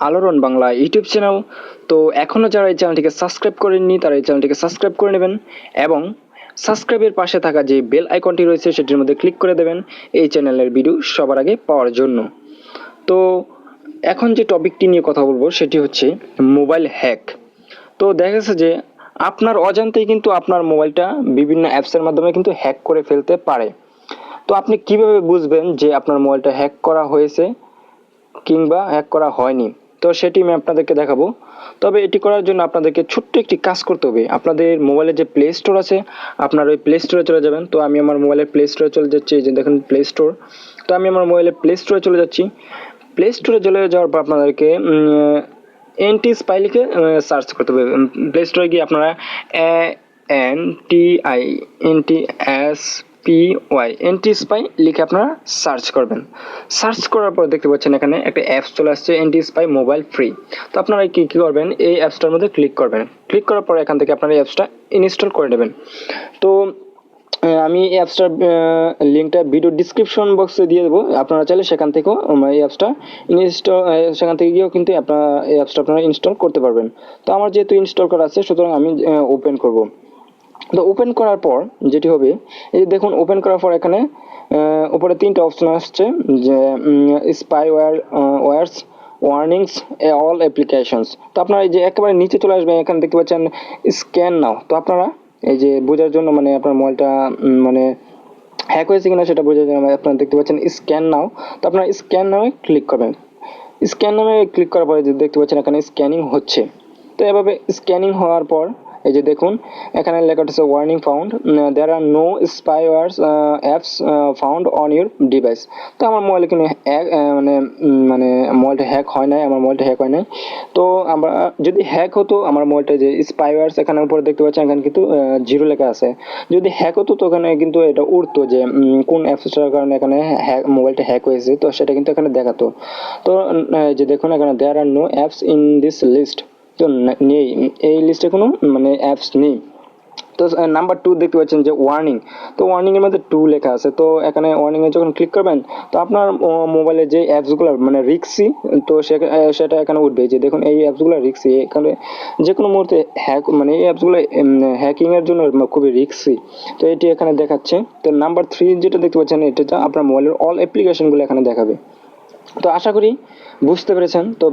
আলোড়ন Bangla YouTube channel. তো এখনো যারা এই চ্যানেলটিকে সাবস্ক্রাইব করেননি তারা এই চ্যানেলটিকে সাবস্ক্রাইব করে নেবেন এবং সাবস্ক্রাইবের পাশে থাকা যে বেল আইকনটি রয়েছে সেটির মধ্যে ক্লিক করে দেবেন এই চ্যানেলের ভিডিও সবার আগে পাওয়ার জন্য। তো এখন যে টপিকটি নিয়ে কথা বলবো সেটি হচ্ছে মোবাইল হ্যাক। তো দেখা গেছে যে আপনার অজান্তেই কিন্তু আপনার মোবাইলটা বিভিন্ন অ্যাপসের মাধ্যমে কিন্তু হ্যাক করে ফেলতে পারে। তো আপনি কিভাবে বুঝবেন যে আপনার মোবাইলটা হ্যাক করা হয়েছে কিংবা হ্যাক করা হয়নি? তো সেটি আমি আপনাদেরকে দেখাবো। তবে এটি করার জন্য আপনাদেরকে ছোট্ট একটি কাজ করতে হবে। আপনাদের মোবাইলে যে প্লে স্টোর আছে, আপনার ওই প্লে স্টোরে চলে যাবেন। তো আমি আমার মোবাইলের প্লে স্টোরে চলে যাচ্ছি, এই যে দেখেন প্লে স্টোর। তো আমি আমার মোবাইলের প্লে স্টোরে চলে যাচ্ছি। প্লে স্টোরে চলে যাওয়ার পর আপনাদেরকে এনটি স্পাই লিখে সার্চ করতে হবে। প্লে স্টোরে গিয়ে আপনারা এনটি স্পাই লিখে আপনারা সার্চ করবেন। সার্চ করার পর দেখতে পাচ্ছেন এখানে একটা অ্যাপস চলে আসছে, এনটি স্পাই মোবাইল ফ্রি। তো আপনারা কি করবেন, এই অ্যাপসটার মধ্যে ক্লিক করবেন। ক্লিক করার পর এখান থেকে আপনারা এই অ্যাপসটা ইনস্টল করে নেবেন। তো আমি এই অ্যাপসটার লিঙ্কটা ভিডিও ডিসক্রিপশন বক্সে দিয়ে দেবো। আপনারা চাইলে সেখান থেকেও এই অ্যাপসটা ইনস্টল, সেখান থেকে গিয়েও কিন্তু আপনারা এই অ্যাপসটা আপনারা ইনস্টল করতে পারবেন। তো আমার যেহেতু ইনস্টল করা আছে সুতরাং আমি ওপেন করব। তো ওপেন করার পর যেটি হবে, এই দেখুন ওপেন করার পর এখানে উপরে তিনটা অপশন আসছে, যে spyware wires warnings all applications. তো আপনারা এই যে একেবারে নিচে চলে আসবেন, এখানে দেখতে পাচ্ছেন স্ক্যান নাও। তো আপনারা এই যে বোঝার জন্য মানে আপনার মোবাইলটা মানে হ্যাক হয়েছে কিনা সেটা বোঝার জন্য আপনারা দেখতে পাচ্ছেন স্ক্যান নাও। তো আপনারা স্ক্যান নামে ক্লিক করবেন। স্ক্যান নামে ক্লিক করার পরে যে দেখতে পাচ্ছেন এখানে স্ক্যানিং হচ্ছে। তো এভাবে স্ক্যানিং হওয়ার পর এই যে দেখুন এখানে লেখা আছে warning found, there are no spyware apps found on your device. তো আমার মোবাইলে কিন্তু মানে মানে মোবাইলটা হ্যাক হয় নাই, আমার মোবাইলটা হ্যাক হয় নাই। তো আমরা যদি হ্যাক হতো আমার মোবাইলটা যে স্পাইওয়্যারস এখানে উপরে দেখতে পাচ্ছেন এখানে কিন্তু জিরো লেখা আছে। যদি হ্যাক হতো তো এখানে কিন্তু এটা উঠতো যে কোন অ্যাপসটার কারণে এখানে মোবাইলটা হ্যাক হয়েছে, তো সেটা কিন্তু এখানে দেখাতো। তো যে দেখুন এখানে there are no apps in this list. তো নেই, এই লিস্টে কোনো মানে অ্যাপস নেই। তো নাম্বার 2 দেখতে পাচ্ছেন যে ওয়ার্নিং। তো ওয়ার্নিং এর মধ্যে 2 লেখা আছে। তো এখানে ওয়ার্নিং এ যখন ক্লিক করবেন তো আপনার মোবাইলে যে অ্যাপসগুলো মানে রিক্সি, তো সেটা এখানে উঠবে। যে দেখুন এই অ্যাপসগুলো রিক্সি, এখানে যে কোনো মুহূর্তে হ্যাক মানে এই অ্যাপসগুলো হ্যাকিং এর জন্য খুবই রিক্সি। তো এটি এখানে দেখাচ্ছে। তো নাম্বার 3 যেটা দেখতে পাচ্ছেন এটা আপনার মোবাইলের অল অ্যাপ্লিকেশনগুলো এখানে দেখাবে। তো আশা করি বুঝতে পেরেছেন। তো